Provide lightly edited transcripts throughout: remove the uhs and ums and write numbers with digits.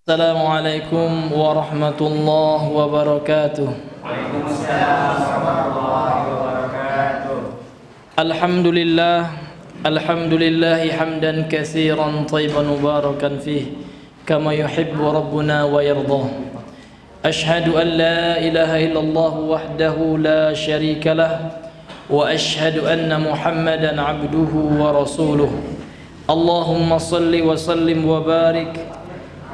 Assalamualaikum warahmatullahi wabarakatuh. Waalaikumsalam warahmatullahi wabarakatuh. Alhamdulillah hamdan katsiran thayyiban mubarakan fih kama yuhibbu rabbuna wa yardah. Ashhadu an la ilaha illallah wahdahu la syarika lah wa ashhadu anna Muhammadan abduhu wa rasuluh. Allahumma salli wa sallim wa barik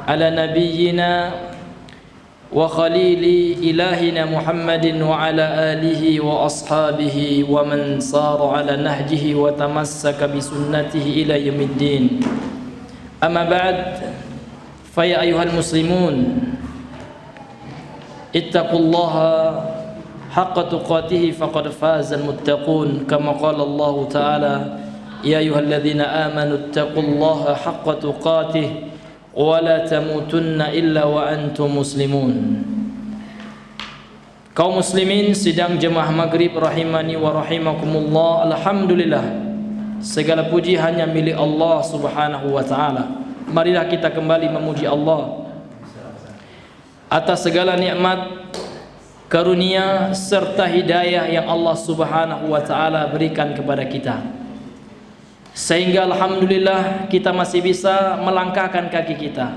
ala nabiyyina wa khalili ilahina Muhammadin wa ala alihi wa ashabihi wa man sara ala nahjihi wa tamassaka bi sunnatihi ila yaumiddin. Amma ba'd, fa ya ayyuhal muslimun ittaqullaha haqqa tuqatih faqad fazal muttaqun kama qala Allah ta'ala ya ayyuhalladzina amanu ittaqullaha haqqa tuqatih wala tamutunna illa wa antum muslimun. Kaum muslimin sidang jemaah maghrib rahimani wa rahimakumullah. Alhamdulillah, segala puji hanya milik Allah subhanahu wa ta'ala. Marilah kita kembali memuji Allah atas segala nikmat, karunia serta hidayah yang Allah subhanahu wa ta'ala berikan kepada kita, sehingga alhamdulillah kita masih bisa melangkahkan kaki kita,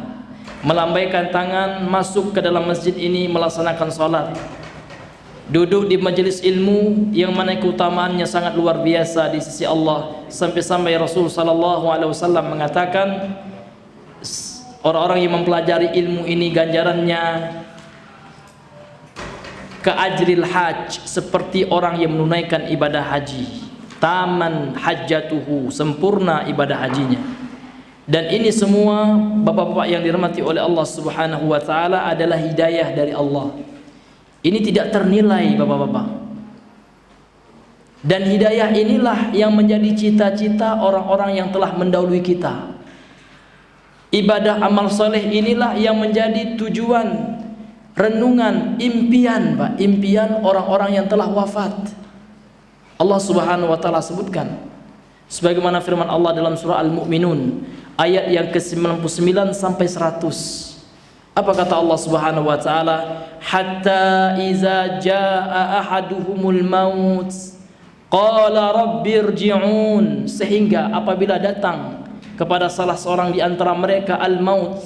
melambaikan tangan, masuk ke dalam masjid ini melaksanakan salat, duduk di majelis ilmu yang mana keutamaannya sangat luar biasa di sisi Allah. Sampai-sampai Rasul sallallahu alaihi wasallam mengatakan orang-orang yang mempelajari ilmu ini ganjarannya ke ajril hajj, seperti orang yang menunaikan ibadah haji. Taman hajjatuhu, sempurna ibadah hajinya. Dan ini semua bapak-bapak yang dirahmati oleh Allah subhanahu wa ta'ala adalah hidayah dari Allah. Ini tidak ternilai bapak-bapak. Dan hidayah inilah yang menjadi cita-cita orang-orang yang telah mendahului kita. Ibadah amal soleh inilah yang menjadi tujuan, renungan, impian impian orang-orang yang telah wafat. Allah subhanahu wa ta'ala sebutkan sebagaimana firman Allah dalam surah Al-Mu'minun ayat yang ke-99 sampai 100. Apa kata Allah subhanahu wa ta'ala? Hatta iza jaa ahaduhumul maut qala rabbirji'un, sehingga apabila datang kepada salah seorang di antara mereka al-maut,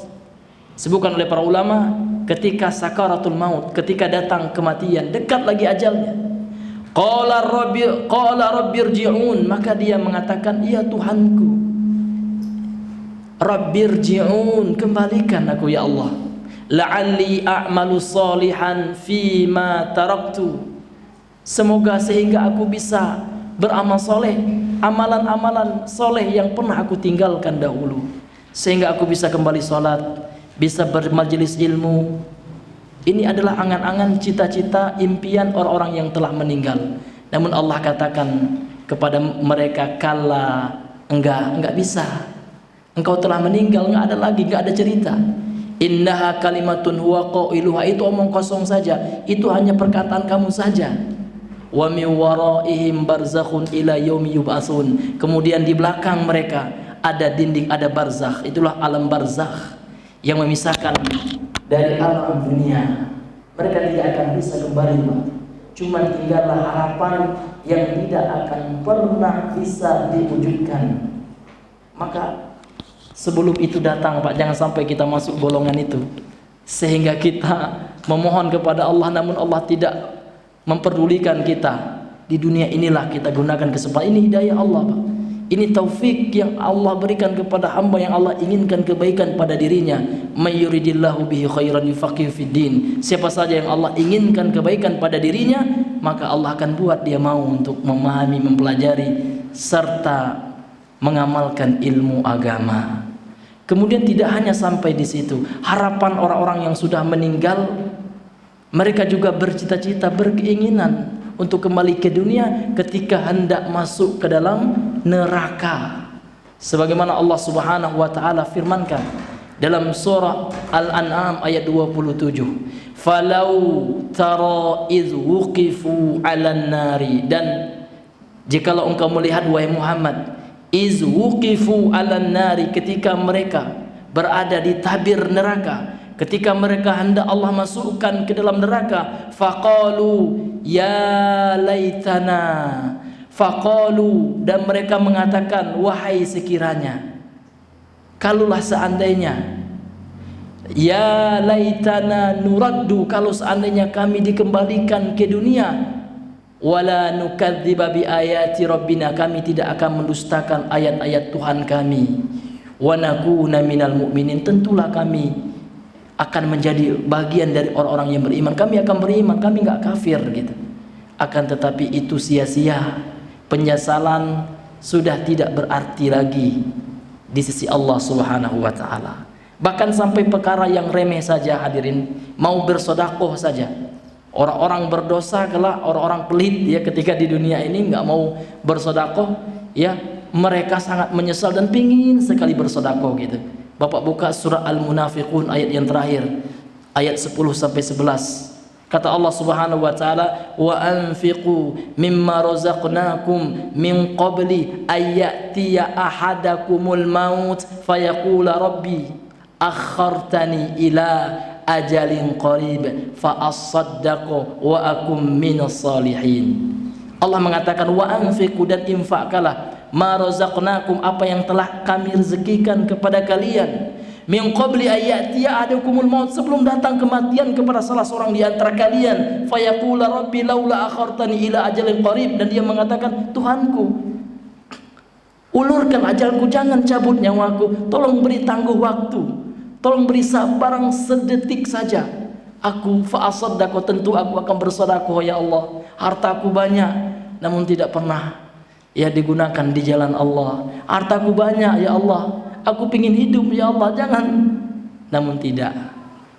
sebutkan oleh para ulama ketika sakaratul maut, ketika datang kematian, dekat lagi ajalnya. Qala rabbirji'un, maka dia mengatakan, ya Tuhanku, rabbirji'un, kembalikan aku ya Allah, la'alli a'malu salihan fima taraktu, semoga sehingga aku bisa beramal soleh, amalan-amalan soleh yang pernah aku tinggalkan dahulu, sehingga aku bisa kembali sholat, bisa bermajelis ilmu. Ini adalah angan-angan, cita-cita, impian orang-orang yang telah meninggal. Namun Allah katakan kepada mereka, kala, enggak bisa. Engkau telah meninggal, enggak ada lagi, enggak ada cerita. Innaha kalimatun huwa qailuha, itu omong kosong saja, itu hanya perkataan kamu saja. Wa min waraihim barzakhun ila yaumi yub'atsun. Kemudian di belakang mereka ada dinding, ada barzakh. Itulah alam barzakh yang memisahkan dari alam dunia. Mereka tidak akan bisa kembali, Pak. Cuma tinggallah harapan yang tidak akan pernah bisa diwujudkan. Maka sebelum itu datang, Pak, jangan sampai kita masuk golongan itu, sehingga kita memohon kepada Allah namun Allah tidak memperdulikan kita. Di dunia inilah kita gunakan kesempatan. Ini hidayah Allah, Pak. Ini taufik yang Allah berikan kepada hamba yang Allah inginkan kebaikan pada dirinya. May yuridillahu bihi khairan yufaqihu fid din. Siapa saja yang Allah inginkan kebaikan pada dirinya, maka Allah akan buat dia mau untuk memahami, mempelajari serta mengamalkan ilmu agama. Kemudian tidak hanya sampai di situ. Harapan orang-orang yang sudah meninggal, mereka juga bercita-cita, berkeinginan untuk kembali ke dunia ketika hendak masuk ke dalam neraka. Sebagaimana Allah subhanahu wa ta'ala firmankan dalam surah Al-An'am ayat 27, falau tara iz wuqifu 'alan nari, dan jikalau engkau melihat wahai Muhammad, iz wuqifu 'alan nari, ketika mereka berada di tabir neraka, ketika mereka hendak Allah masukkan ke dalam neraka, faqalu ya laitana, faqalu, dan mereka mengatakan, wahai sekiranya, kalulah seandainya, ya laitana nuraddu, kalau seandainya kami dikembalikan ke dunia, wala nukadziba bi ayati rabbina, kami tidak akan mendustakan ayat-ayat Tuhan kami, wa nakuna minal mu'minin, tentulah kami akan menjadi bagian dari orang-orang yang beriman, kami akan beriman, kami enggak kafir gitu. Akan tetapi itu sia-sia, penyesalan sudah tidak berarti lagi di sisi Allah Subhanahu wa taala. Bahkan sampai perkara yang remeh saja hadirin, mau bersedekah saja. Orang-orang berdosa kelak, orang-orang pelit ya, ketika di dunia ini nggak mau bersedekah ya, mereka sangat menyesal dan pingin sekali bersedekah gitu. Bapak buka surah Al-Munafiqun ayat yang terakhir, ayat 10 sampai 11. Kata Allah Subhanahu wa taala, wa anfiqu mimma razaqnakum min qabli ayyatiya ahadakumul maut fayaqula rabbi akhartani ila ajalin qarib fa asaddaqu wa akum minas salihin. Allah mengatakan wa anfiqu, dan infaklah, ma razaqnakum, apa yang telah kami rezekikan kepada kalian, min qabli ayatiya adakumul maut, sebelum datang kematian kepada salah seorang di antara kalian, fayaqula rabbi laula akhartani ila ajalin qarib, dan dia mengatakan, Tuhanku, ulurkan ajalku, jangan cabut nyawaku, tolong beri tangguh waktu, tolong beri sabar sedetik saja. Aku fa'asaddaqu, tentu aku akan bersedekah ya Allah. Hartaku banyak namun tidak pernah ya digunakan di jalan Allah. Hartaku banyak ya Allah, aku pingin hidup ya Allah, jangan. Namun tidak.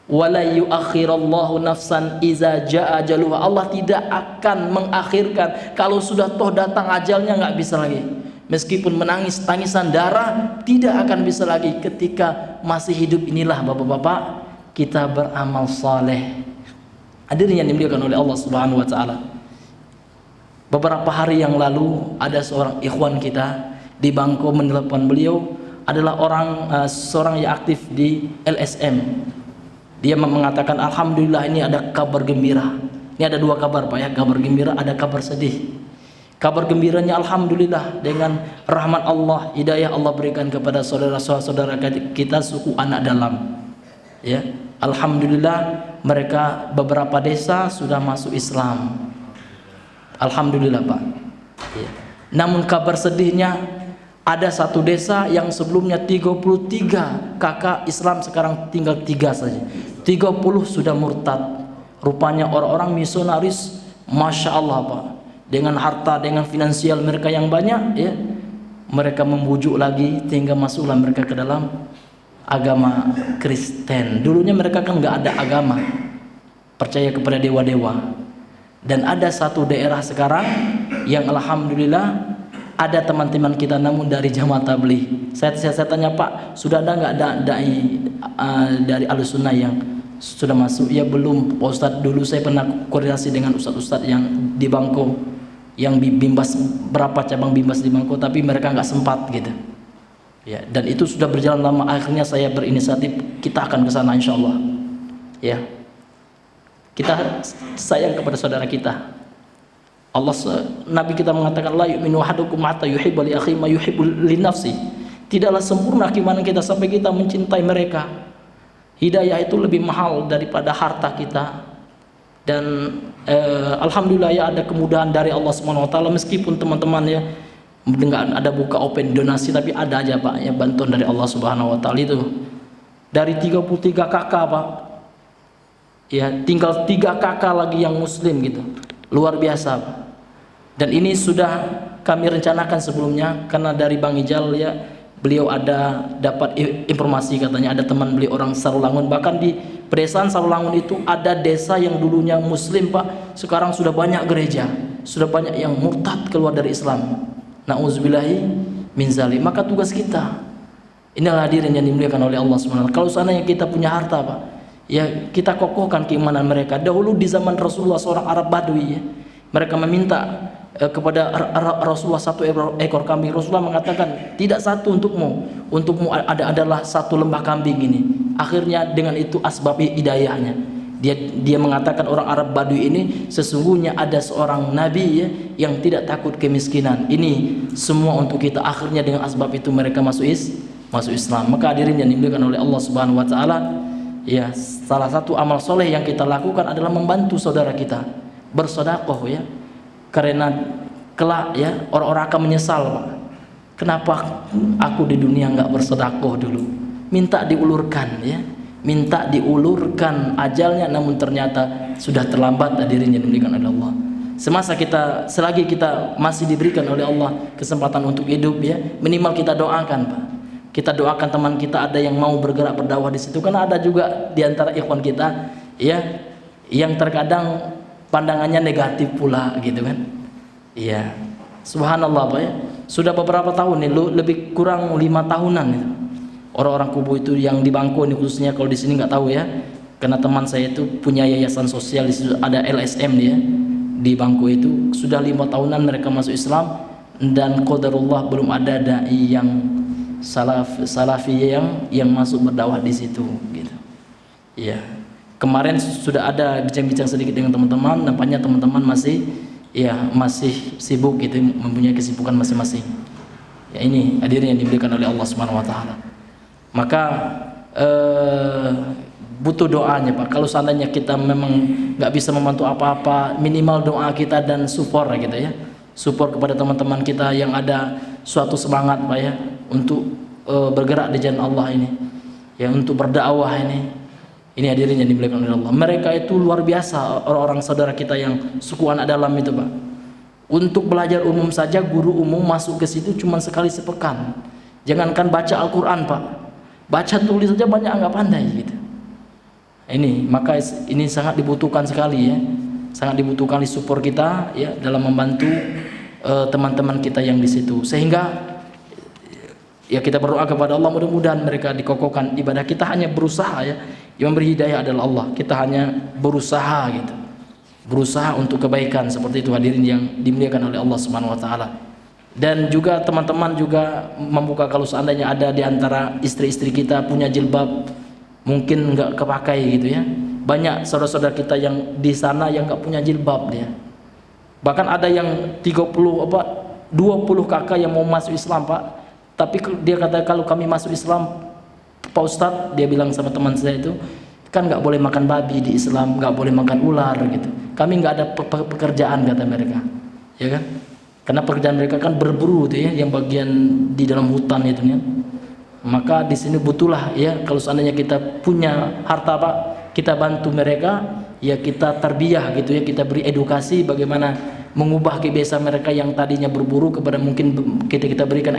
Wala yuakhirallahu nafsan iza jaa ajaluha, Allah tidak akan mengakhirkan kalau sudah toh datang ajalnya, nggak bisa lagi. Meskipun menangis tangisan darah tidak akan bisa lagi. Ketika masih hidup inilah bapak-bapak kita beramal saleh. Hadirin yang dimuliakan oleh Allah Subhanahu wa taala. Beberapa hari yang lalu ada seorang ikhwan kita di Bangko menelepon beliau, adalah seorang yang aktif di LSM. Dia mengatakan, alhamdulillah ini ada kabar gembira. Ini ada dua kabar Pak ya, kabar gembira, ada kabar sedih. Kabar gembiranya alhamdulillah, dengan rahmat Allah, hidayah Allah berikan kepada saudara-saudara kita suku anak dalam. Ya, alhamdulillah mereka beberapa desa sudah masuk Islam. Alhamdulillah Pak. Ya. Namun kabar sedihnya, ada satu desa yang sebelumnya 33 kakak Islam, sekarang tinggal 3 saja. 30 sudah murtad. Rupanya orang-orang misionaris, masya Allah Pak, dengan harta, dengan finansial mereka yang banyak ya, mereka membujuk lagi sehingga masuklah mereka ke dalam agama Kristen. Dulunya mereka kan nggak ada agama, percaya kepada dewa-dewa. Dan ada satu daerah sekarang yang alhamdulillah ada teman-teman kita namun dari Jamaah Tabligh. Saya tanya, Pak, sudah ada nggak dai dari Ahlussunnah yang sudah masuk? Ya belum Pak Ustadz, dulu saya pernah koordinasi dengan ustadz-ustadz yang di Bangko, yang bimbas, berapa cabang bimbas di Bangko, tapi mereka nggak sempat gitu. Ya, dan itu sudah berjalan lama. Akhirnya saya berinisiatif, kita akan ke sana insyaallah. Ya. Kita sayang kepada saudara kita. Nabi kita mengatakan, la yu'minu ahadukum hatta yuhibba li akhihi ma yuhibbu li nafsi. Tidaklah sempurna keimanan kita sampai kita mencintai mereka. Hidayah itu lebih mahal daripada harta kita. Dan alhamdulillah ya, ada kemudahan dari Allah Subhanahu wa taala, meskipun teman-teman ya enggak ada buka open donasi, tapi ada aja Pak ya bantuan dari Allah Subhanahu wa taala itu. Dari 33 kakak Pak, ya tinggal 3 kakak lagi yang muslim gitu. Luar biasa Pak. Dan ini sudah kami rencanakan sebelumnya, karena dari Bang Ijal ya, beliau ada dapat informasi, katanya ada teman beliau orang Sarulangun. Bahkan di pedesaan Sarulangun itu ada desa yang dulunya muslim Pak, sekarang sudah banyak gereja, sudah banyak yang murtad keluar dari Islam. Nauzubillahi min zalim. Maka tugas kita, inilah hadirin yang dimuliakan oleh Allah Subhanahu wa taala, kalau seandainya kita punya harta Pak, ya kita kokohkan keimanan mereka. Dahulu di zaman Rasulullah, seorang Arab Badui ya, mereka meminta kepada Rasulullah 1 ekor kambing. Rasulullah mengatakan, tidak satu untukmu adalah 1 lembah kambing ini. Akhirnya dengan itu asbab hidayahnya. Dia mengatakan orang Arab Badui ini sesungguhnya ada seorang nabi ya, yang tidak takut kemiskinan. Ini semua untuk kita. Akhirnya dengan asbab itu mereka masuk Islam. Maka hadirin yang dimuliakan oleh Allah Subhanahu wa taala, ya, salah satu amal soleh yang kita lakukan adalah membantu saudara kita, bersedekah ya. Karena kelak ya orang-orang akan menyesal, Pak. Kenapa aku di dunia enggak bersedekah dulu? Minta diulurkan ya. Minta diulurkan ajalnya, namun ternyata sudah terlambat. Hadirin yang dimuliakan oleh Allah. Selagi kita masih diberikan oleh Allah kesempatan untuk hidup ya, minimal kita doakan, Pak. Kita doakan teman kita ada yang mau bergerak berdakwah di situ, karena ada juga di antara ikhwan kita ya yang terkadang pandangannya negatif pula gitu kan. Iya. Subhanallah, Pak ya. Sudah beberapa tahun nih, lebih kurang 5 tahunan itu. Orang-orang kubu itu yang di Bangko ini khususnya, kalau di sini nggak tahu ya, karena teman saya itu punya yayasan sosial di situ, ada LSM dia di Bangko itu. Sudah 5 tahunan mereka masuk Islam, dan qadarullah belum ada dai yang salafi yang masuk berdakwah di situ gitu. Iya. Kemarin sudah ada bincang-bincang sedikit dengan teman-teman, nampaknya teman-teman masih sibuk gitu, mempunyai kesibukan masing-masing. Ya, ini hadirin yang diberikan oleh Allah Subhanahu wa taala. Maka butuh doanya, Pak. Kalau seandainya kita memang nggak bisa membantu apa-apa, minimal doa kita dan support gitu ya. Support kepada teman-teman kita yang ada suatu semangat, Pak ya, untuk bergerak di jalan Allah ini. Ya, untuk berdakwah ini. Ini hadirin yang dimuliakan oleh Allah. Mereka itu luar biasa, orang-orang saudara kita yang suku anak dalam itu, Pak. Untuk belajar umum saja, guru umum masuk ke situ cuma sekali sepekan. Jangankan baca Al-Qur'an, Pak. Baca tulis saja banyak nggak pandai gitu. Maka ini sangat dibutuhkan sekali ya. Sangat dibutuhkan support kita ya dalam membantu teman-teman kita yang di situ. Sehingga ya kita berdoa kepada Allah, mudah-mudahan mereka dikokohkan. Ibadah kita hanya berusaha ya. Yang memberi hidayah adalah Allah. Kita hanya berusaha gitu. Berusaha untuk kebaikan, seperti itu hadirin yang dimuliakan oleh Allah Subhanahu wa taala. Dan juga teman-teman juga membuka, kalau seandainya ada di antara istri-istri kita punya jilbab mungkin nggak kepakai gitu ya. Banyak saudara-saudara kita yang di sana yang nggak punya jilbab dia. Bahkan ada yang 20 kakak yang mau masuk Islam, Pak. Tapi dia kata kalau kami masuk Islam, Pak Ustadz, dia bilang sama teman saya itu, kan nggak boleh makan babi di Islam, nggak boleh makan ular gitu. Kami nggak ada pekerjaan, kata mereka, ya kan? Karena pekerjaan mereka kan berburu tuh ya, yang bagian di dalam hutan itu ya. Maka di sini butuhlah ya, kalau seandainya kita punya harta, Pak, kita bantu mereka, ya kita tarbiyah gitu ya, kita beri edukasi bagaimana mengubah kebiasaan mereka yang tadinya berburu kepada mungkin kita berikan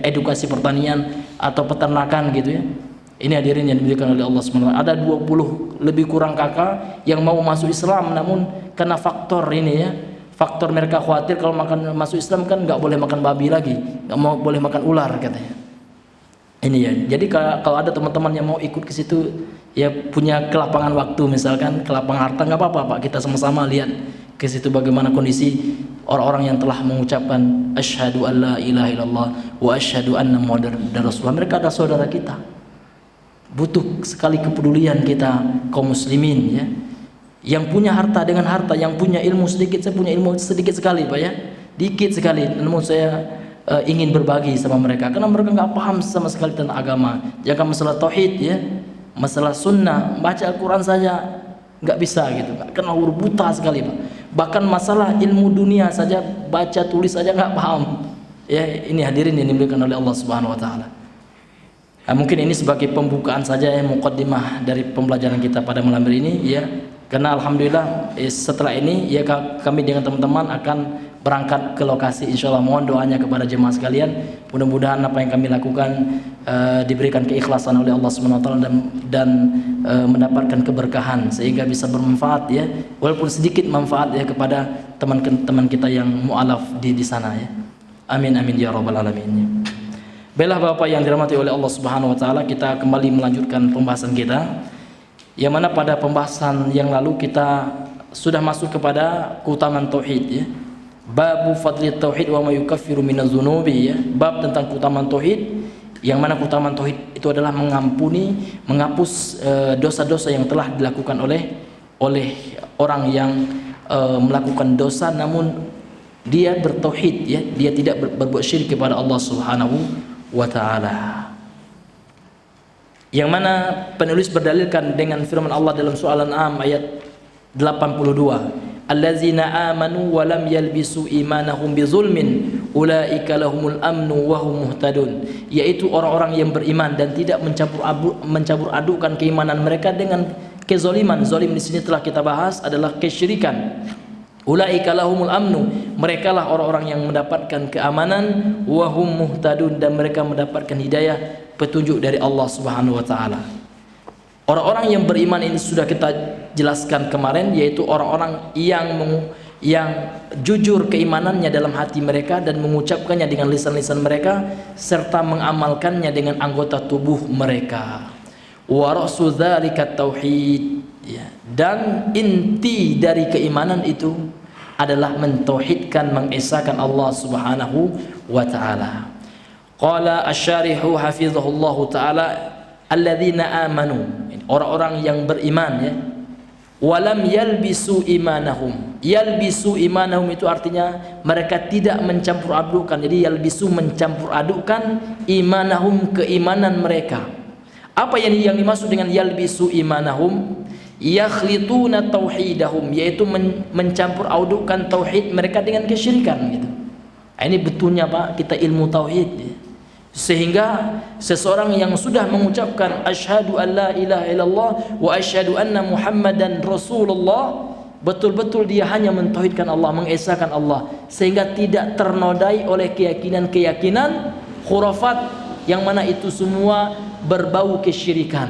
edukasi pertanian atau peternakan gitu ya. Ini hadirin yang diberikan oleh Allah SWT. Ada 20 lebih kurang kakak yang mau masuk Islam, namun karena faktor ini ya, faktor mereka khawatir kalau masuk Islam kan nggak boleh makan babi lagi, boleh makan ular katanya. Ini ya. Jadi kalau ada teman-teman yang mau ikut ke situ, ya punya kelapangan waktu, misalkan kelapangan harta, nggak apa-apa, Pak. Kita sama-sama lihat ke situ bagaimana kondisi orang-orang yang telah mengucapkan asyhadu alla ilaha illallah wa asyhadu anna muhammadar rasulullah. Mereka adalah saudara kita. Butuh sekali kepedulian kita kaum muslimin ya. Yang punya harta dengan harta, yang punya ilmu sedikit, saya punya ilmu sedikit sekali, Pak ya, dikit sekali, namun saya ingin berbagi sama mereka, karena mereka nggak paham sama sekali tentang agama. Jangan masalah tauhid ya, masalah sunnah, baca Al-Quran saja nggak bisa gitu, karena buta sekali, Pak. Bahkan masalah ilmu dunia saja, baca tulis saja nggak paham. Ya, ini hadirin yang dimuliakan oleh Allah Subhanahu Wa Taala. Nah, mungkin ini sebagai pembukaan saja ya, muqaddimah dari pembelajaran kita pada malam hari ini ya. Karena alhamdulillah setelah ini ya kami dengan teman-teman akan berangkat ke lokasi, insyaallah. Mohon doanya kepada jemaah sekalian, mudah-mudahan apa yang kami lakukan diberikan keikhlasan oleh Allah Subhanahu wa taala dan mendapatkan keberkahan sehingga bisa bermanfaat ya, walaupun sedikit manfaat ya kepada teman-teman kita yang mualaf di sana ya. Amin amin ya rabbal alamin. Baiklah Bapak yang dirahmati oleh Allah Subhanahu wa taala, kita kembali melanjutkan pembahasan kita. Yang mana pada pembahasan yang lalu kita sudah masuk kepada keutamaan tauhid ya. Babu fadli tauhid wa ma yukaffiru minaz zunubi ya. Bab tentang keutamaan tauhid Yang mana keutamaan tauhid itu adalah mengampuni, menghapus dosa-dosa yang telah dilakukan oleh orang yang melakukan dosa namun dia bertauhid, ya, dia tidak berbuat syirik kepada Allah Subhanahu wa taala. Yang mana penulis berdalilkan dengan firman Allah dalam surah Al-An'am ayat 82. Allazina amanu wa lam yalbisu imanahum bizulmin ulaika lahumul amnu wa hum muhtadun, yaitu orang-orang yang beriman dan tidak mencampur adukan keimanan mereka dengan kezaliman. Zalim di sini telah kita bahas adalah kesyirikan. Ulaika lahumul amnu, mereka lah orang-orang yang mendapatkan keamanan, wa hum muhtadun, dan mereka mendapatkan hidayah, petunjuk dari Allah Subhanahu wa taala. Orang-orang yang beriman ini sudah kita jelaskan kemarin, yaitu orang-orang yang jujur keimanannya dalam hati mereka dan mengucapkannya dengan lisan-lisan mereka serta mengamalkannya dengan anggota tubuh mereka. Wa ra'su dzalika tauhid, ya. Dan inti dari keimanan itu adalah mentauhidkan, mengesahkan Allah Subhanahu wa taala. Qala asy-syarihu hafizahullahu taala alladzina amanu, orang-orang yang beriman, ya, walam yalbisu imanahum. Yalbisu imanahum itu artinya mereka tidak mencampur adukan. Jadi yalbisu mencampur adukan imanahum, keimanan mereka. Apa yang dimaksud dengan yalbisu imanahum? Yakhlituna tauhidahum, yaitu mencampur adukan tauhid mereka dengan kesyirikan, gitu. Ini betulnya Pak, kita ilmu tauhid, ya. Sehingga seseorang yang sudah mengucapkan asyhadu an la ilaha illallah wa asyhadu anna muhammadan rasulullah, betul-betul dia hanya mentauhidkan Allah, mengesahkan Allah, sehingga tidak ternodai oleh keyakinan-keyakinan khurafat yang mana itu semua berbau kesyirikan.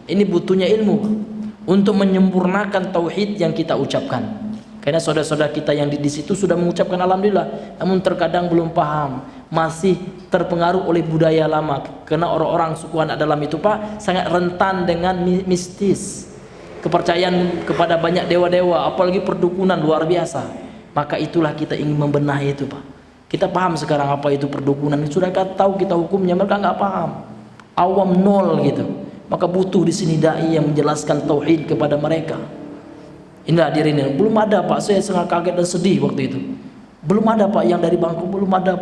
Ini butuhnya ilmu untuk menyempurnakan tauhid yang kita ucapkan. Karena saudara-saudara kita yang di situ sudah mengucapkan alhamdulillah, namun terkadang belum paham, masih terpengaruh oleh budaya lama. Karena orang-orang suku anak dalam itu Pak sangat rentan dengan mistis, kepercayaan kepada banyak dewa-dewa, apalagi perdukunan luar biasa. Maka itulah kita ingin membenahi itu Pak. Kita paham sekarang apa itu perdukunan. Sudah kita tahu kita hukumnya, mereka nggak paham, awam nol gitu. Maka butuh di sini dai yang menjelaskan tauhid kepada mereka. Inilah hadirin, belum ada Pak, saya sangat kaget dan sedih waktu itu. Belum ada Pak yang dari bangku, belum ada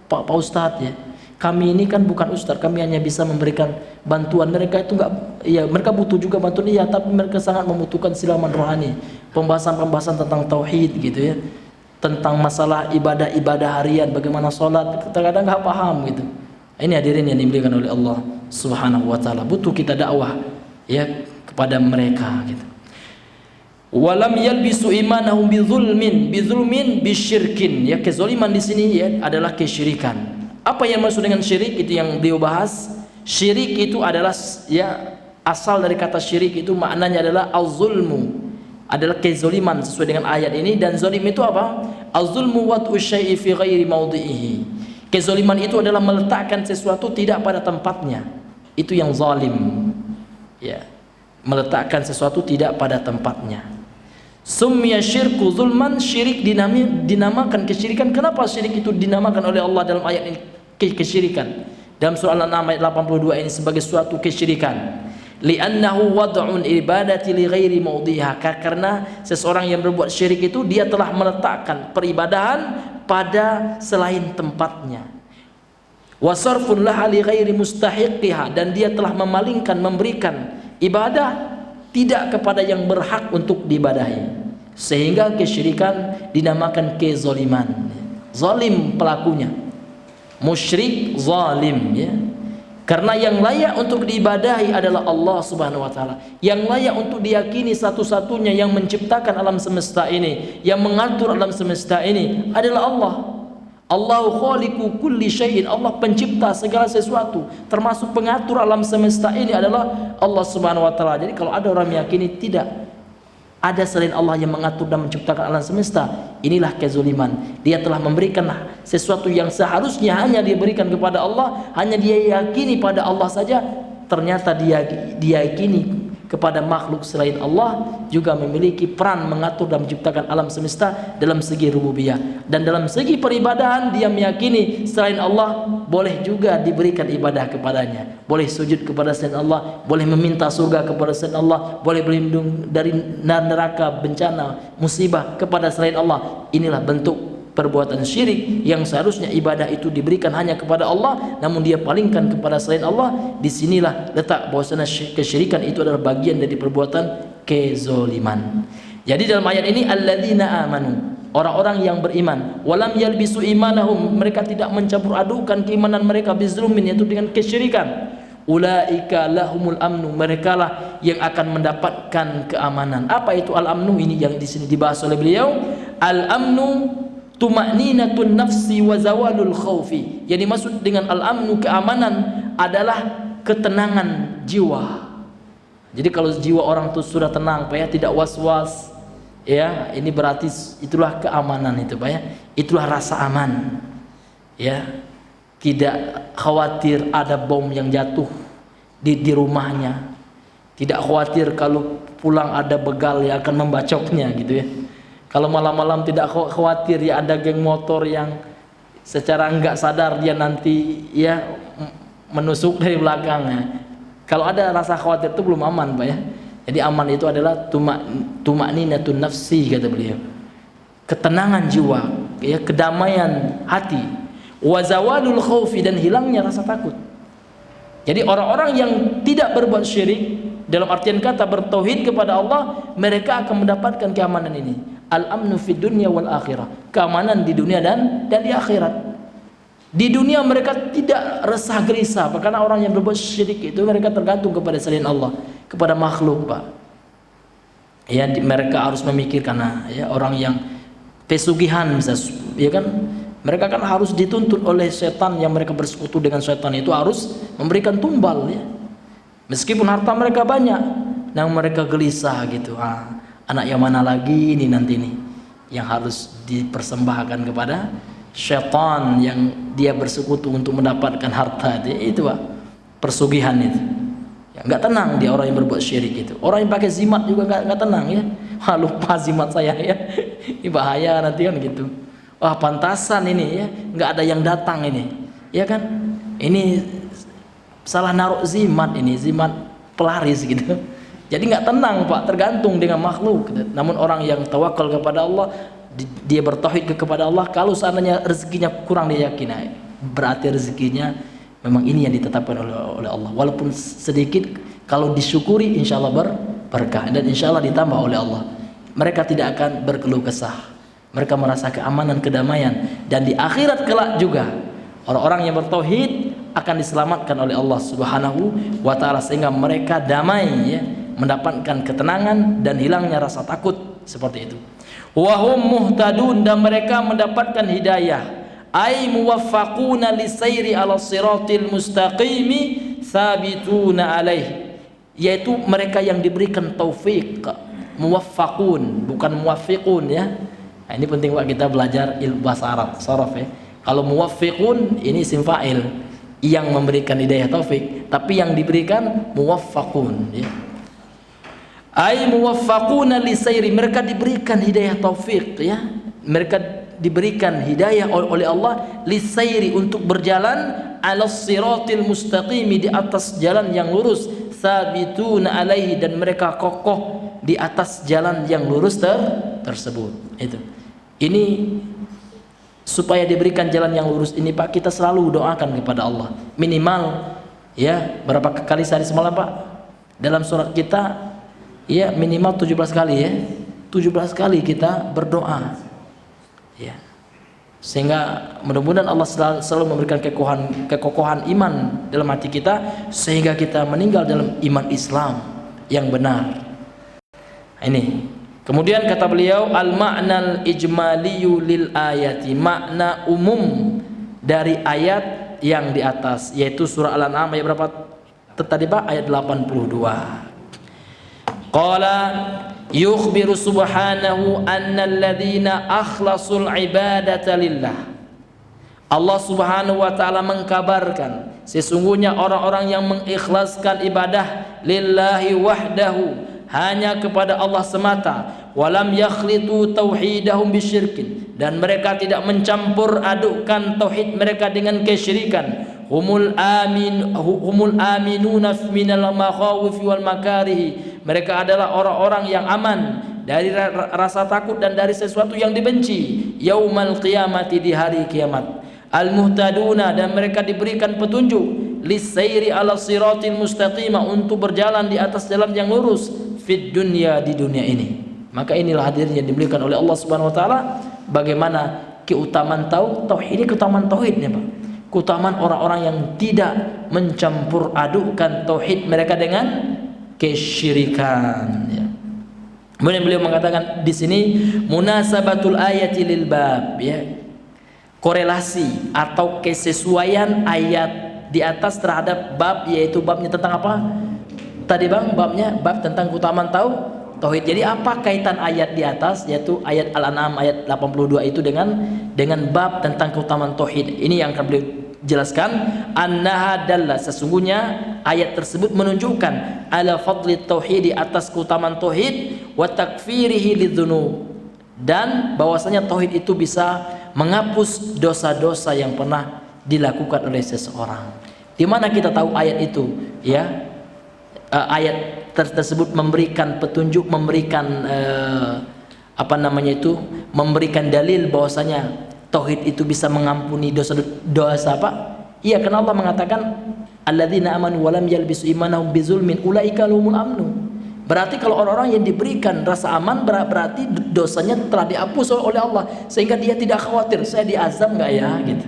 Pak Ustadz, ya. Kami ini kan bukan Ustadz, kami hanya bisa memberikan bantuan. Mereka itu enggak, ya mereka butuh juga bantuan, ya, tapi mereka sangat membutuhkan silaman rohani, pembahasan-pembahasan tentang tauhid gitu, ya. Tentang masalah ibadah-ibadah harian, bagaimana sholat, kadang-kadang nggak paham gitu. Ini hadirin yang dimuliakan oleh Allah Subhanahu wa taala. Butuh kita dakwah, ya, kepada mereka gitu. Walam yalbisu imanahum bizulmin bisyirkin, ya, kezaliman di sini, ya, adalah kesyirikan. Apa yang maksud dengan syirik itu yang beliau bahas. Syirik itu adalah, ya, asal dari kata syirik itu maknanya adalah az-zulmu, adalah kezaliman sesuai dengan ayat ini. Dan zalim itu apa? Az-zulmu wat'u syai'i fi ghairi mawdi'ihi. Kezaliman itu adalah meletakkan sesuatu tidak pada tempatnya. Itu yang zalim, ya, meletakkan sesuatu tidak pada tempatnya. Summiya syirku zulman, syirik dinamakan kesyirikan. Kenapa syirik itu dinamakan oleh Allah dalam ayat ini kesyirikan? Dalam surah Al-An'am ayat 82 ini sebagai suatu kesyirikan. Li'annahu wad'un ibadati li ghairi mawdiha, karena seseorang yang berbuat syirik itu dia telah meletakkan peribadahan pada selain tempatnya. Wa sarfun laha li ghairi mustahiqiha, dan dia telah memalingkan, memberikan ibadah tidak kepada yang berhak untuk diibadahi, sehingga kesyirikan dinamakan kezaliman. Zalim pelakunya, musyrik, zalim, ya. Karena yang layak untuk diibadahi adalah Allah Subhanahu wa taala. Yang layak untuk diyakini satu-satunya yang menciptakan alam semesta ini, yang mengatur alam semesta ini adalah Allah. Allahu khaliqu kulli syai'in, Allah pencipta segala sesuatu, termasuk pengatur alam semesta ini adalah Allah Subhanahu wa taala. Jadi kalau ada orang meyakini tidak ada selain Allah yang mengatur dan menciptakan alam semesta, inilah kezaliman. Dia telah memberikan sesuatu yang seharusnya hanya diberikan kepada Allah, hanya dia yakini pada Allah saja, ternyata dia yakini kepada makhluk selain Allah juga memiliki peran mengatur dan menciptakan alam semesta dalam segi rububiyah. Dan dalam segi peribadahan dia meyakini selain Allah boleh juga diberikan ibadah kepadanya, boleh sujud kepada selain Allah, boleh meminta surga kepada selain Allah, boleh berlindung dari neraka, bencana, musibah kepada selain Allah. Inilah bentuk perbuatan syirik yang seharusnya ibadah itu diberikan hanya kepada Allah, namun dia palingkan kepada selain Allah. Disinilah letak bahwasanya kesyirikan itu adalah bagian dari perbuatan kezoliman. Jadi dalam ayat ini alladzina amanu, orang-orang yang beriman, walam yalbisu imanahum, mereka tidak mencampur adukan keimanan mereka bizulmin, yaitu dengan kesyirikan. Ulaika lahumul amnu, mereka lah yang akan mendapatkan keamanan. Apa itu al-amnu? Ini yang di sini dibahas oleh beliau. Al-amnu tuma'ninatun nafsi wa zawalul khawfi. Yang dimaksud dengan al-amnu, keamanan, adalah ketenangan jiwa. Jadi kalau jiwa orang itu sudah tenang, Pak ya, tidak was-was, ya, ini berarti itulah keamanan itu, Pak ya. Itulah rasa aman. Ya. Tidak khawatir ada bom yang jatuh di rumahnya. Tidak khawatir kalau pulang ada begal yang akan membacoknya gitu ya. Kalau malam-malam tidak khawatir ya ada geng motor yang secara enggak sadar dia nanti ya menusuk dari belakangnya. Kalau ada rasa khawatir itu belum aman, Pak ya. Jadi aman itu adalah tuma'ninatun nafsi, kata beliau. Ketenangan jiwa, ya, kedamaian hati. Wa zawalul khaufi, dan hilangnya rasa takut. Jadi orang-orang yang tidak berbuat syirik, dalam artian kata bertauhid kepada Allah, mereka akan mendapatkan keamanan ini. Al-amnu fid dunya wal akhirah, keamanan di dunia dan di akhirat. Di dunia mereka tidak resah gerisah, karena orang yang berbuat syirik itu mereka tergantung kepada selain Allah, kepada makhluk, Pak. Ya, mereka harus memikirkan, ya, orang yang pesugihan, ya kan, mereka kan harus dituntut oleh setan, yang mereka bersekutu dengan setan itu harus memberikan tumbal, ya. Meskipun harta mereka banyak, namun mereka gelisah gitu. Anak yang mana lagi ini nanti nih yang harus dipersembahkan kepada syaitan yang dia bersekutu untuk mendapatkan harta itu, Pak. Persugihan itu. Ya, nggak tenang dia orang yang berbuat syirik itu. Orang yang pakai zimat juga nggak tenang ya. Lupa zimat saya ya. Ini bahaya nanti kan gitu. Wah, pantasan ini ya, nggak ada yang datang ini. Ya kan? Ini salah naruh zimat ini, zimat pelaris gitu. Jadi nggak tenang, Pak, tergantung dengan makhluk. Namun orang yang tawakal kepada Allah, dia bertauhid kepada Allah, kalau seandainya rezekinya kurang dia yakin, berarti rezekinya memang ini yang ditetapkan oleh Allah. Walaupun sedikit, kalau disyukuri insya Allah berkah, dan insya Allah ditambah oleh Allah. Mereka tidak akan berkeluh kesah. Mereka merasa keamanan, kedamaian, dan di akhirat kelak juga orang-orang yang bertauhid akan diselamatkan oleh Allah Subhanahu wa taala, sehingga mereka damai, ya, mendapatkan ketenangan dan hilangnya rasa takut seperti itu. Wahum muhtadun, dan mereka mendapatkan hidayah. Ay muwaffaquna lisairi ala siratil mustaqimi sabituna alaih, yaitu mereka yang diberikan taufik. Muwaffaqun, bukan muwaffiqun, ya. Nah, ini penting, Pak, kita belajar ilmu bahasa Arab, sharaf, ya. Kalau muwaffiqun ini isim fa'il yang memberikan hidayah taufik, tapi yang diberikan muwaffaqun, ya. Ay muwaffaquna lisairi, mereka diberikan hidayah taufik, ya. Mereka diberikan hidayah oleh Allah lisairi, untuk berjalan ala siratil mustaqimi, di atas jalan yang lurus, sabituna alaihi, dan mereka kokoh di atas jalan yang lurus tersebut. Itu. Ini supaya diberikan jalan yang lurus ini, Pak, kita selalu doakan kepada Allah. Minimal, ya, berapa kali sehari semalam, Pak? Dalam surat kita, ya, minimal 17 kali, ya. 17 kali kita berdoa. Ya. Sehingga mudah-mudahan Allah selalu memberikan kekokohan iman dalam hati kita, sehingga kita meninggal dalam iman Islam yang benar. Ini. Kemudian kata beliau, al-ma'nal ijmaliyu lil ayati, makna umum dari ayat yang di atas, yaitu surah Al-An'am ayat berapa tadi, Pak? Ayat 82. Qala yukhbiru subhanahu annal ladzina akhlasul ibadata lillah. Allah Subhanahu wa taala mengkabarkan Sesungguhnya orang-orang yang mengikhlaskan ibadah lillahi wahdahu, hanya kepada Allah semata, walam yakhlitu tauhidahum bisyirkin, dan mereka tidak mencampur adukkan tauhid mereka dengan kesyirikan. Humul aminuna minal makhawif wal makarihi, mereka adalah orang-orang yang aman dari rasa takut dan dari sesuatu yang dibenci. Yaumal qiyamati, di hari kiamat. Al-muhtaduna, dan mereka diberikan petunjuk. Lisairi ala siratil mustaqimah, untuk berjalan di atas jalan yang lurus. Fid dunya, di dunia ini. Maka inilah hadirin yang diberikan oleh Allah Subhanahu wa taala, bagaimana keutamaan tauhid. Ini keutamaan tauhidnya, Pak. Keutamaan orang-orang yang tidak mencampur adukkan tauhid mereka dengan kesyirikan, ya. Kemudian beliau mengatakan di sini munasabatul ayati lil bab, ya. Korelasi atau kesesuaian ayat di atas terhadap bab, yaitu babnya tentang apa? Tadi Bang, babnya bab tentang keutamaan tauhid. Jadi apa kaitan ayat di atas, yaitu ayat Al-An'am ayat 82 itu dengan bab tentang keutamaan tauhid? Ini yang akan beliau jelaskan. Annaha dalla, sesungguhnya ayat tersebut menunjukkan ala fadli tauhid, atas keutamaan tauhid, wa takfirihi lidzunub, dan bahwasanya tauhid itu bisa menghapus dosa-dosa yang pernah dilakukan oleh seseorang. Di mana kita tahu ayat itu, ya? Ayat tersebut memberikan petunjuk, memberikan memberikan dalil bahwasanya tauhid itu bisa mengampuni dosa apa? Iya, karena Allah mengatakan alladzina amanu wa lam yalbisu imanahum bizulmin ulaika lahumul amnu. Berarti kalau orang-orang yang diberikan rasa aman, berarti dosanya telah dihapus oleh Allah, sehingga dia tidak khawatir saya diazab enggak ya, gitu.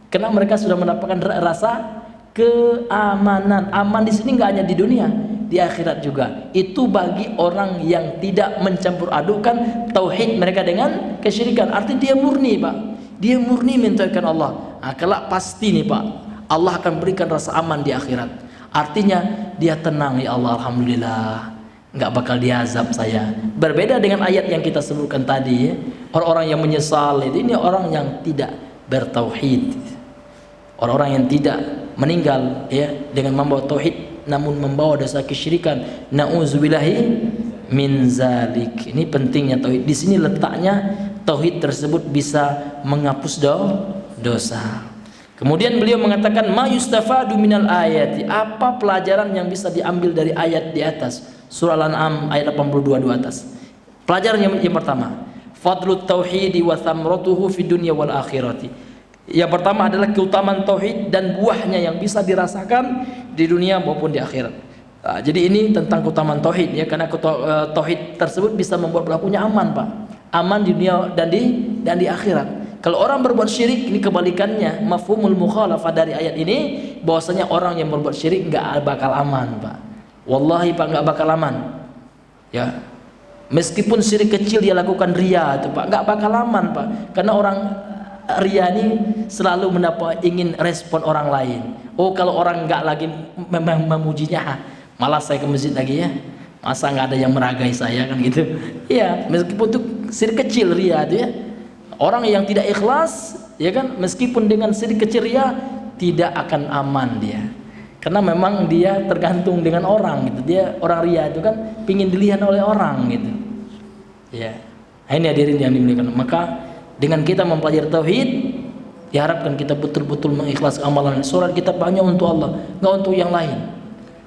Karena mereka sudah mendapatkan rasa keamanan. Aman di sini enggak hanya di dunia, di akhirat juga. Itu bagi orang yang tidak mencampur adukan tauhid mereka dengan kesyirikan. Artinya dia murni, Pak. Dia murni mentauhidkan Allah. Nah, kelak pasti nih, Pak, Allah akan berikan rasa aman di akhirat. Artinya dia tenang, ya Allah, alhamdulillah, nggak bakal diazab saya. Berbeda dengan ayat yang kita sebutkan tadi, ya. Orang-orang yang menyesal ini orang yang tidak bertauhid, orang-orang yang tidak meninggal, ya, dengan membawa tauhid namun membawa dosa kesyirikan. Nauzubillahi min zalik. Ini pentingnya tauhid. Di sini letaknya tauhid tersebut bisa menghapus dosa. Kemudian beliau mengatakan ma yustafadu minal ayati, apa pelajaran yang bisa diambil dari ayat di atas surah Al-An'am ayat 82 di atas. Pelajaran yang pertama, fadlut tauhidi wa thamratuhu fid dunya wal akhirati. Yang pertama adalah keutamaan tauhid dan buahnya yang bisa dirasakan di dunia maupun di akhirat. Nah, jadi ini tentang keutamaan tauhid, ya, karena tauhid tersebut bisa membuat pelakunya aman, Pak. Aman di dunia dan di akhirat. Kalau orang berbuat syirik, ini kebalikannya, mafhumul mukhalafah dari ayat ini, bahwasanya orang yang berbuat syirik enggak bakal aman, Pak. Wallahi, Pak, enggak bakal aman. Ya. Meskipun syirik kecil dia lakukan riya itu, Pak, enggak bakal aman, Pak. Karena orang riya ini selalu ingin respon orang lain. Oh, kalau orang enggak lagi memujinya, malah saya ke masjid lagi, ya. Masa enggak ada yang meragai saya, kan gitu. Iya, meskipun itu syirik kecil riya itu, ya. Orang yang tidak ikhlas, ya kan, meskipun dengan syirik kecil riya, tidak akan aman dia. Karena memang dia tergantung dengan orang, gitu. Dia orang riya itu kan pingin dilihat oleh orang, gitu. Ya. Nah, ini hadirin yang dimuliakan. Maka dengan kita mempelajari tauhid, diharapkan kita betul-betul mengikhlaskan amalan. Sholat kita banyak untuk Allah, nggak untuk yang lain.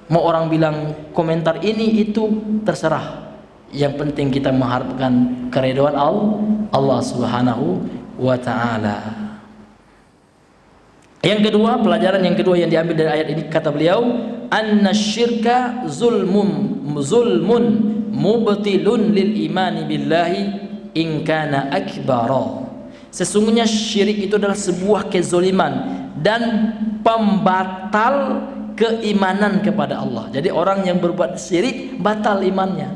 Mau orang bilang komentar ini itu terserah. Yang penting kita mengharapkan keridhaan Allah Subhanahu wa ta'ala. Yang kedua, pelajaran yang kedua yang diambil dari ayat ini, kata beliau, anna syirka zulmun mubtilun lil imani billahi in kana akbara. Sesungguhnya syirik itu adalah sebuah kezoliman dan pembatal keimanan kepada Allah. Jadi orang yang berbuat syirik batal imannya,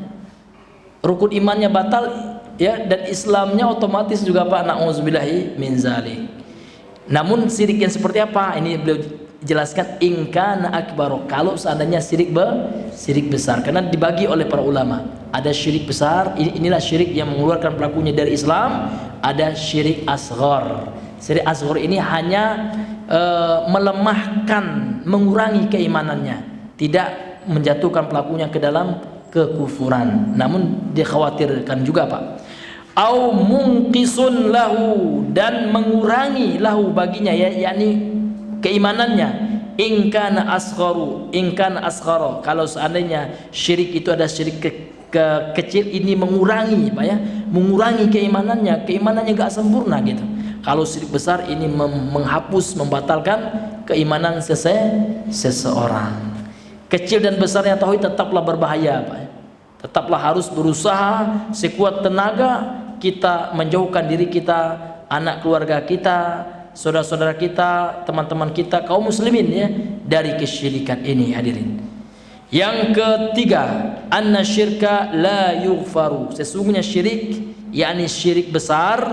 rukun imannya batal, ya, dan Islamnya otomatis juga, Pak. Nauzubillahi min zalik. Namun syirik yang seperti apa? Ini beliau jelaskan, in kana akbar, kalau seandainya syirik besar. Karena dibagi oleh para ulama, ada syirik besar, inilah syirik yang mengeluarkan pelakunya dari Islam. Ada syirik asghar. Syirik asghar ini hanya melemahkan, mengurangi keimanannya, tidak menjatuhkan pelakunya ke dalam kekufuran, namun dikhawatirkan juga Pak. Au munqisun lahu, dan mengurangi lahu baginya, yakni keimanannya. In kana asghara, kalau seandainya syirik itu ada syirik kecil, ini mengurangi Pak ya, mengurangi keimanannya enggak sempurna gitu. Kalau syirik besar ini menghapus, membatalkan keimanan seseorang. Kecil dan besarnya tauhid tetaplah berbahaya Pak. Tetaplah harus berusaha sekuat tenaga kita menjauhkan diri kita, anak keluarga kita, saudara-saudara kita, teman-teman kita, kaum muslimin ya, dari kesyirikan ini hadirin. Yang ketiga, anna syirka la yughfaru, sesungguhnya syirik, yakni syirik besar,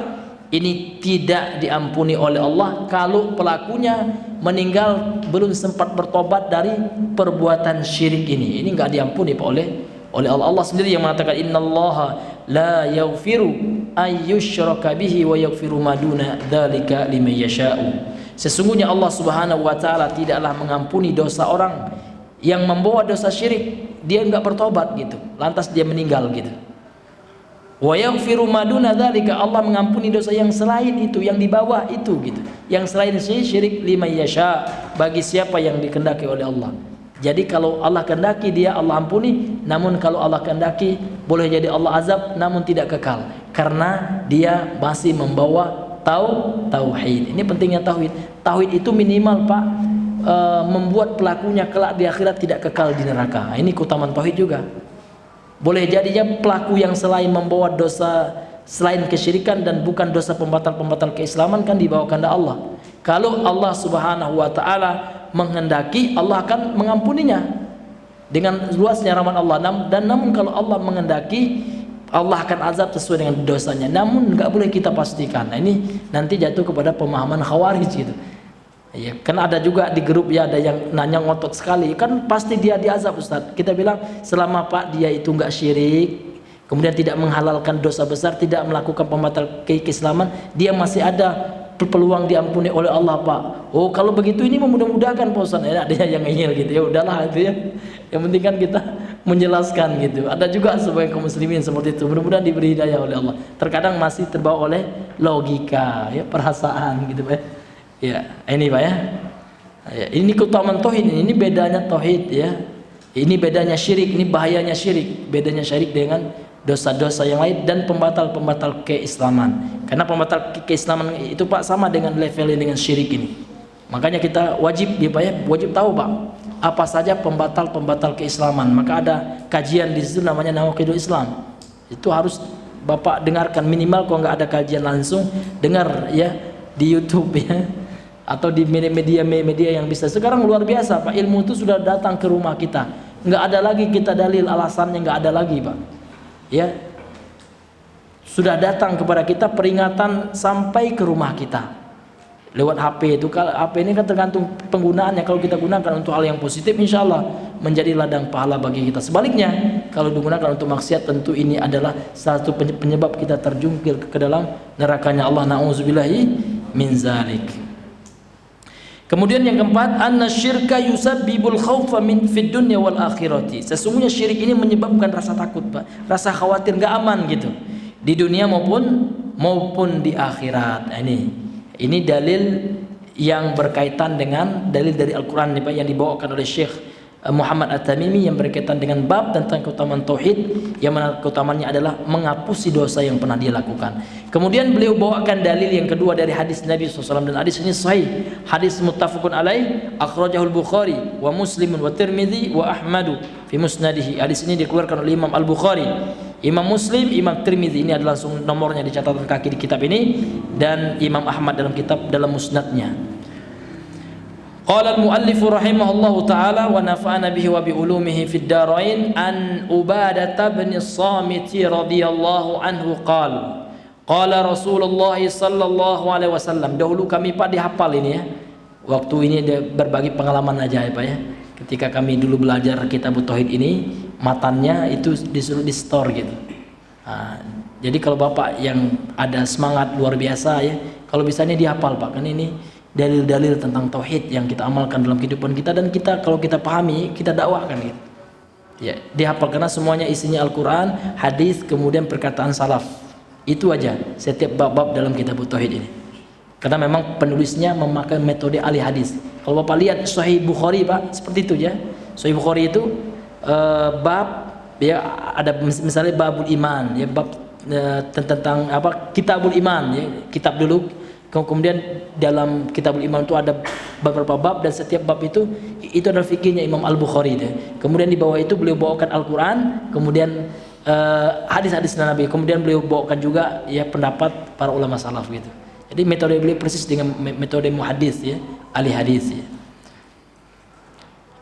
ini tidak diampuni oleh Allah kalau pelakunya meninggal belum sempat bertobat dari perbuatan syirik ini. Ini enggak diampuni Pak oleh Allah. Allah sendiri yang mengatakan innallaha la yaghfiru ayyushraka bihi wa yaghfiru ma duna dzalika liman yasha'u. Sesungguhnya Allah Subhanahu wa taala tidaklah mengampuni dosa orang yang membawa dosa syirik, dia enggak bertobat gitu, lantas dia meninggal gitu. Wa yaghfiru ma duna dzalika, Allah mengampuni dosa yang selain itu, yang di bawah itu gitu. Yang selain syirik liman yasha, bagi siapa yang dikehendaki oleh Allah. Jadi kalau Allah kehendaki dia Allah ampuni, namun kalau Allah kehendaki boleh jadi Allah azab, namun tidak kekal, karena dia masih membawa tauhid. Ini pentingnya tauhid. Tauhid itu minimal Pak, membuat pelakunya kelak di akhirat tidak kekal di neraka. Ini keutamaan tauhid juga. Boleh jadinya pelaku yang selain membawa dosa selain kesyirikan dan bukan dosa pembatal keislaman kan dibawa kehendak Allah. Kalau Allah Subhanahu wa taala menghendaki, Allah akan mengampuninya dengan luasnya rahmat Allah. Dan namun kalau Allah menghendaki, Allah akan azab sesuai dengan dosanya. Namun nggak boleh kita pastikan. Nah, ini nanti jatuh kepada pemahaman Khawarij gitu. Ya, kan ada juga di grup ya, ada yang nanya ngotot sekali, kan pasti dia diazab Ustaz. Kita bilang selama Pak dia itu nggak syirik, kemudian tidak menghalalkan dosa besar, tidak melakukan pembatal keislaman, dia masih ada peluang diampuni oleh Allah Pak. Oh kalau begitu ini mudah-mudahan Pak Ustaz. Ya, ada yang ngeyel gitu, ya udahlah itu ya. Yang penting kan kita menjelaskan gitu. Ada juga sebagian kaum muslimin seperti itu. Mudah-mudahan diberi hidayah oleh Allah. Terkadang masih terbawa oleh logika, ya, perasaan gitu Pak. Ya, ini Pak ya. Ya, ini keutamaan tauhid, ini bedanya tauhid ya. Ini bedanya syirik, ini bahayanya syirik. Bedanya syirik dengan dosa-dosa yang lain dan pembatal keislaman. Karena pembatal keislaman itu Pak sama dengan levelnya dengan syirik ini. Makanya kita wajib ya Pak ya, wajib tahu Pak apa saja pembatal keislaman. Maka ada kajian di situ namanya Nawaqidul Islam. Itu harus Bapak dengarkan minimal, kalau nggak ada kajian langsung dengar ya di YouTube ya, atau di media yang bisa. Sekarang luar biasa Pak, ilmu itu sudah datang ke rumah kita. Nggak ada lagi kita dalil alasannya, nggak ada lagi Pak. Ya, sudah datang kepada kita peringatan sampai ke rumah kita lewat HP itu. Kalau HP ini kan tergantung penggunaannya. Kalau kita gunakan untuk hal yang positif, insya Allah menjadi ladang pahala bagi kita. Sebaliknya, kalau digunakan untuk maksiat, tentu ini adalah satu penyebab kita terjungkir ke dalam nerakanya Allah. Na'udzubillahi min zalik. Kemudian yang keempat, anna syirka yusabbibul khaufa min fid dunya wal akhirati. Sesungguhnya syirik ini menyebabkan rasa takut, Pak, rasa khawatir, enggak aman gitu, di dunia maupun di akhirat. Nah, ini dalil yang berkaitan dengan dalil dari Al-Qur'an nih Pak, yang dibawakan oleh Syekh Muhammad At-Tamimi, yang berkaitan dengan bab tentang keutamaan tauhid, yang mana keutamaannya adalah menghapusi dosa yang pernah dia lakukan. Kemudian beliau bawakan dalil yang kedua dari hadis Nabi SAW, dan hadis ini sahih, hadis muttafaqun alaih, akhrajahul Bukhari wa Muslimun wa Tirmidzi wa Ahmadu fi musnadihi. Hadis ini dikeluarkan oleh Imam Al-Bukhari, Imam Muslim, Imam Tirmidzi, ini adalah langsung nomornya di catatan kaki di kitab ini, dan Imam Ahmad dalam musnadnya. Qala al-muallif rahimahullahu taala wa nafa'ana bihi wa bi ulumihi fid darain, an Ubadah bin Samit radhiyallahu anhu qala qala Rasulullah sallallahu alaihi wasallam. Dahulu kami Pak dihafal ini ya. Waktu ini dia berbagi pengalaman aja ya Pak ya. Ketika kami dulu belajar kitab tauhid ini, matannya itu disuruh di store gitu. Nah, jadi kalau Bapak yang ada semangat luar biasa ya, kalau bisanya dihafal Pak, kan ini dalil-dalil tentang tauhid yang kita amalkan dalam kehidupan kita, dan kita kalau kita pahami kita dakwahkan gitu. Ya, dihafal karena semuanya isinya Al-Qur'an, hadis, kemudian perkataan salaf. Itu aja setiap bab-bab dalam kitab tauhid ini. Karena memang penulisnya memakai metode ahli hadis. Kalau Bapak lihat Sahih Bukhari, Pak, seperti itu ya. Sahih Bukhari itu bab ya, ada misalnya babul iman ya, bab tentang apa, kitabul iman ya, kitab dulu. Kemudian dalam kitabul iman itu ada beberapa bab, dan setiap bab itu adalah fikihnya Imam Al-Bukhari ya. Kemudian di bawah itu beliau bawakan Al-Qur'an, kemudian hadis-hadis Nabi, kemudian beliau bawakan juga ya pendapat para ulama salaf gitu. Jadi metode beliau persis dengan metode muhaddis ya, ahli hadis ya.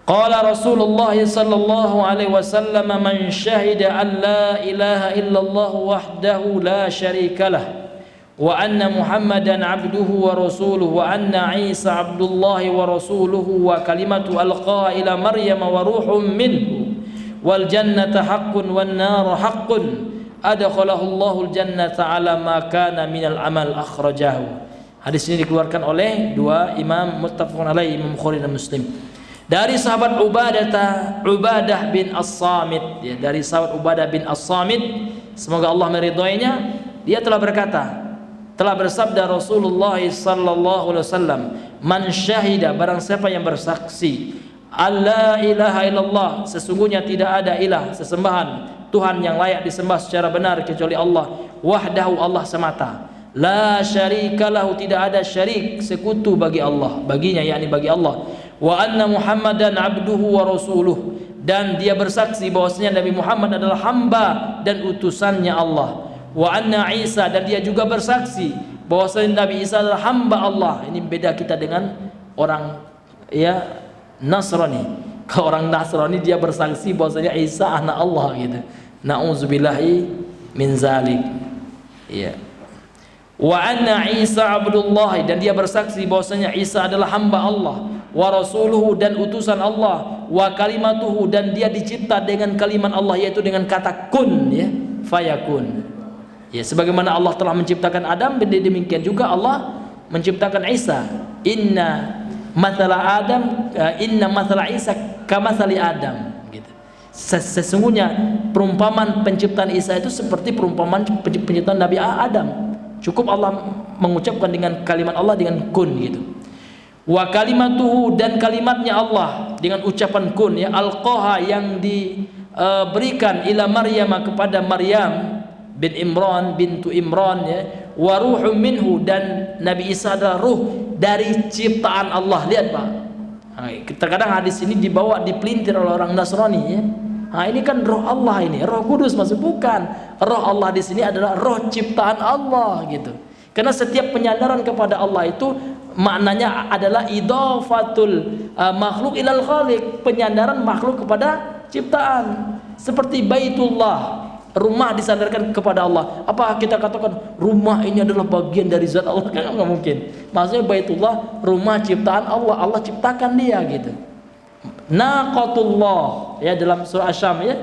Qala Rasulullah sallallahu alaihi wasallam, man syahida an la ilaha illallah wahdahu la syarikalah wa anna Muhammadan abduhu wa rasuluhu wa anna Isa abdullah wa rasuluhu wa kalimatu alqaha ila Maryam wa ruhum minhu wal jannata haqqun wan nar haqqun adkhalahu Allahul jannata ala ma kana minal amal, akhrajahu. Hadis ini dikeluarkan oleh dua imam muttafaqun alaihi, Imam Bukhari dan Muslim. Dari sahabat Ubadah bin As-Samit ya, dari sahabat Ubadah bin As-Samit, semoga Allah meridhoinya, dia telah berkata, telah bersabda Rasulullah sallallahu alaihi wasallam, man syahida, barang siapa yang bersaksi, alla ilaha illallah, sesungguhnya tidak ada ilah, sesembahan, Tuhan yang layak disembah secara benar kecuali Allah, wahdahu, Allah semata, la syarikalahu, tidak ada syarik, sekutu bagi Allah, baginya yakni bagi Allah, wa anna Muhammadan abduhu wa rasuluh, dan dia bersaksi bahwasanya Nabi Muhammad adalah hamba dan utusannya Allah, wa anna Isa, dan dia juga bersaksi bahwasanya Nabi Isa adalah hamba Allah. Ini beda kita dengan orang ya Nasrani. Kalau orang Nasrani dia bersaksi bahwasanya Isa anak Allah gitu. Na'udzubillahi min zalik. Iya. Wa anna Isa abdullah, dan dia bersaksi bahwasanya Isa adalah hamba Allah, wa rasuluhu, dan utusan Allah, wa kalimatuhu, dan dia dicipta dengan kalimat Allah, yaitu dengan kata kun ya, fayakun. Ya, sebagaimana Allah telah menciptakan Adam, demikian juga Allah menciptakan Isa. Inna mathala Isa kamathali Adam gitu. Sesungguhnya perumpamaan penciptaan Isa itu seperti perumpamaan penciptaan Nabi Adam. Cukup Allah mengucapkan dengan kalimat Allah dengan kun gitu. Wa kalimatuhu, dan kalimatnya Allah dengan ucapan kun ya, alqaha, yang diberikan ila Maryam, kepada Maryam bin Imran bintu Imran ya, wa ruhum minhu, dan Nabi Isa adalah ruh dari ciptaan Allah. Lihat Pak, terkadang hadis ini dipelintir oleh orang Nasrani ya. Nah, ini kan roh Allah, ini roh kudus, maksud bukan. Roh Allah di sini adalah roh ciptaan Allah gitu. Karena setiap penyandaran kepada Allah itu maknanya adalah idafatul makhluk ilal khaliq, penyandaran makhluk kepada ciptaan. Seperti Baitullah, rumah disandarkan kepada Allah. Apa kita katakan rumah ini adalah bagian dari zat Allah? Kan nggak mungkin. Maksudnya Baitullah rumah ciptaan Allah, Allah ciptakan dia gitu. Naqatullah ya, dalam surah Asy-Syam ya.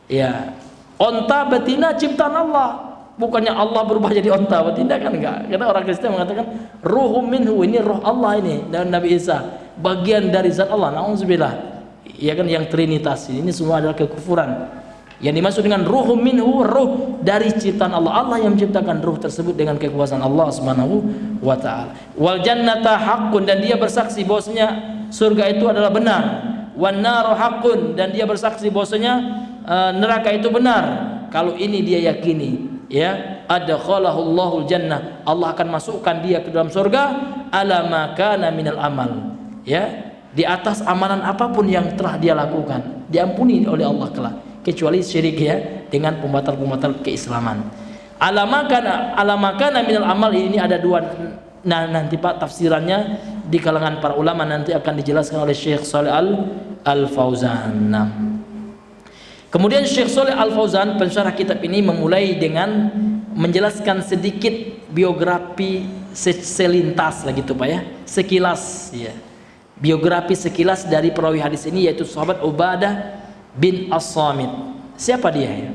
Ya, onta betina ciptaan Allah. Bukannya Allah berubah jadi onta betina, kan enggak. Karena orang Kristen mengatakan ruhum minhu, ini roh Allah ini, dan Nabi Isa bagian dari zat Allah. Nauzubillah. Ya kan, yang trinitas ini semua adalah kekufuran. Yang dimaksud dengan ruhum minhu, ruh dari ciptaan Allah. Allah yang menciptakan ruh tersebut dengan kekuasaan Allah Subhanahu wa taala. Wal jannata haqqun, dan dia bersaksi bahwasanya surga itu adalah benar. Wan naru haqqun, dan dia bersaksi bahwasanya neraka itu benar. Kalau ini dia yakini ya, adkhalahu Allahul jannah, Allah akan masukkan dia ke dalam surga ala ma kana minal amal ya, di atas amalan apapun yang telah dia lakukan, diampuni oleh Allah kelak, kecuali syirik ya, dengan pembatal-pembatal keislaman. Alamakana minal amal ini ada dua. Nah, nanti Pak tafsirannya di kalangan para ulama nanti akan dijelaskan oleh Syekh Shalih Al-Fauzan. Kemudian Syekh Shalih Al-Fauzan pensyarah kitab ini memulai dengan menjelaskan sedikit biografi selintas lah gitu Pak ya, sekilas ya. Biografi sekilas dari perawi hadis ini, yaitu sahabat Ubadah bin As-Samit. Siapa dia ya?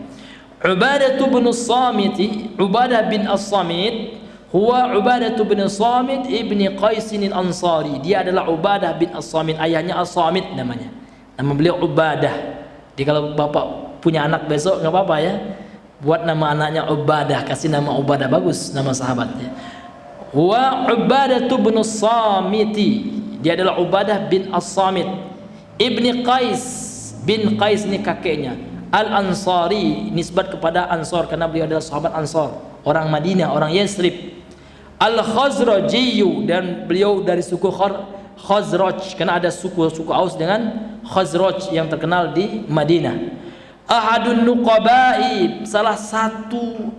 Ubadah bin As-Samit Huwa Ubadah bin Samit ibni Qais al-Ansari. Dia adalah Ubadah bin As-Samit, ayahnya As-Samit namanya. Nama beliau Ubadah. Jadi kalau bapak punya anak besok nggak apa-apa ya, buat nama anaknya Ubadah, kasih nama Ubadah, bagus nama sahabatnya. Huwa Ubadah bin As-Samiti. Dia adalah Ubadah bin As-Samit ibni Qais. Bin Qais ini kakeknya. Al-Ansari, nisbat kepada Ansar karena beliau adalah sahabat Ansar, orang Madinah, orang Yathrib. Al-Khazrajiyu, dan beliau dari suku Khazraj karena ada suku Aus dengan Khazraj yang terkenal di Madinah. Ahadun nuqabai, salah satu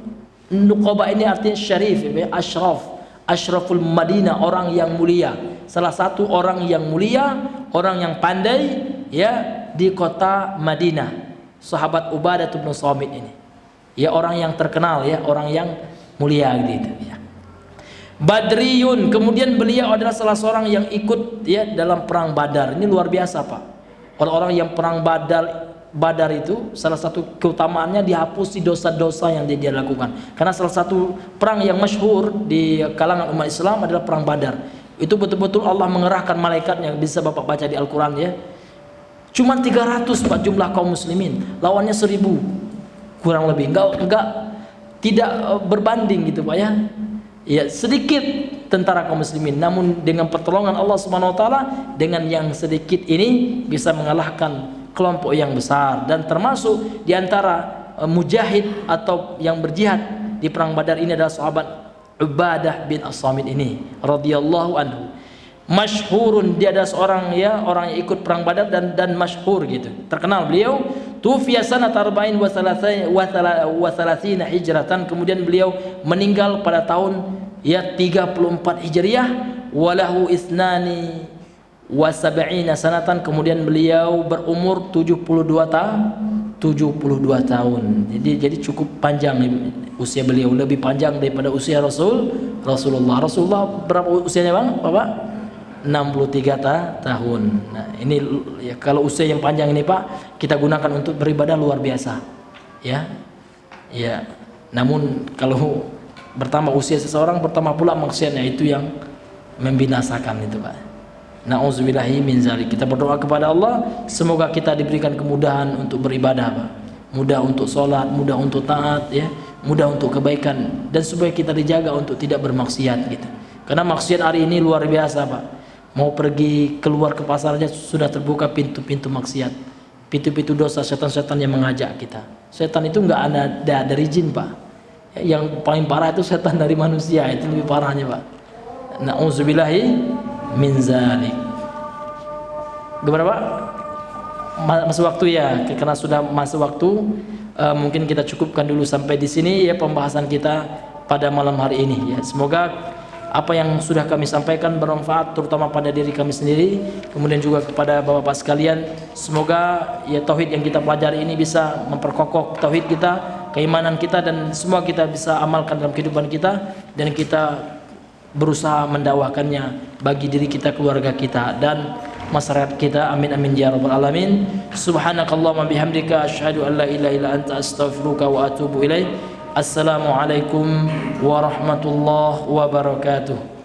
nuqaba ini artinya syarif, ashraf, ashraful Madinah, orang yang mulia, salah satu orang yang mulia, orang yang pandai ya di kota Madinah. Sahabat Ubadah bin Samit ini ya, orang yang terkenal ya, orang yang mulia gitu ya. Badriyun, kemudian beliau adalah salah seorang yang ikut ya dalam perang Badar. Ini luar biasa Pak. Orang-orang yang perang Badar itu salah satu keutamaannya dihapusi dosa-dosa yang dia lakukan. Karena salah satu perang yang masyhur di kalangan umat Islam adalah perang Badar. Itu betul-betul Allah mengerahkan malaikatnya, bisa Bapak baca di Al-Qur'an ya. Cuma 300 Pak jumlah kaum muslimin, lawannya 1000 kurang lebih. Tidak berbanding gitu Pak ya. Ya, sedikit tentara kaum muslimin, namun dengan pertolongan Allah Subhanahu wa taala, dengan yang sedikit ini bisa mengalahkan kelompok yang besar. Dan termasuk di antara mujahid atau yang berjihad di perang Badar ini adalah sahabat Ubadah bin As-Samit ini radhiyallahu anhu. Masyhurun, dia adalah seorang ya, orang yang ikut perang Badar dan masyhur gitu, terkenal beliau. Tufiya sanat arba'in wa thalathina hijratan, kemudian beliau meninggal pada tahun ya 34 Hijriah. Walahu isnani wa sab'ina sanatan, kemudian beliau berumur 72 tahun. Jadi cukup panjang usia beliau, lebih panjang daripada usia Rasulullah. Rasulullah berapa usianya Bang? Bapak? 63 tahun. Nah, ini ya, kalau usia yang panjang ini Pak, kita gunakan untuk beribadah luar biasa. Ya. Ya. Namun kalau bertambah usia seseorang, bertambah pula maksiatnya, itu yang membinasakan itu Pak. Nauzubillahi min zalik. Kita berdoa kepada Allah semoga kita diberikan kemudahan untuk beribadah Pak. Mudah untuk sholat, mudah untuk taat ya, mudah untuk kebaikan, dan supaya kita dijaga untuk tidak bermaksiat gitu. Karena maksiat hari ini luar biasa Pak. Mau pergi keluar ke pasar saja sudah terbuka pintu-pintu maksiat, pintu-pintu dosa, setan-setan yang mengajak kita. Setan itu nggak ada dari jin Pak. Yang paling parah itu setan dari manusia, itu lebih parahnya Pak. Nauzubillahi min zalik. Gimana Pak? Masuk waktu ya, karena sudah masuk waktu. Mungkin kita cukupkan dulu sampai di sini ya pembahasan kita pada malam hari ini ya. Semoga apa yang sudah kami sampaikan bermanfaat terutama pada diri kami sendiri, kemudian juga kepada bapak-bapak sekalian. Semoga ya tauhid yang kita pelajari ini bisa memperkokoh tauhid kita, keimanan kita, dan semua kita bisa amalkan dalam kehidupan kita, dan kita berusaha mendakwakannya bagi diri kita, keluarga kita, dan masyarakat kita. Amin amin ya rabbal alamin. Subhanakallahumma bihamdika asyhadu an la ilaha illa anta astaghfiruka wa atubu ilaik. Assalamualaikum warahmatullahi wabarakatuh.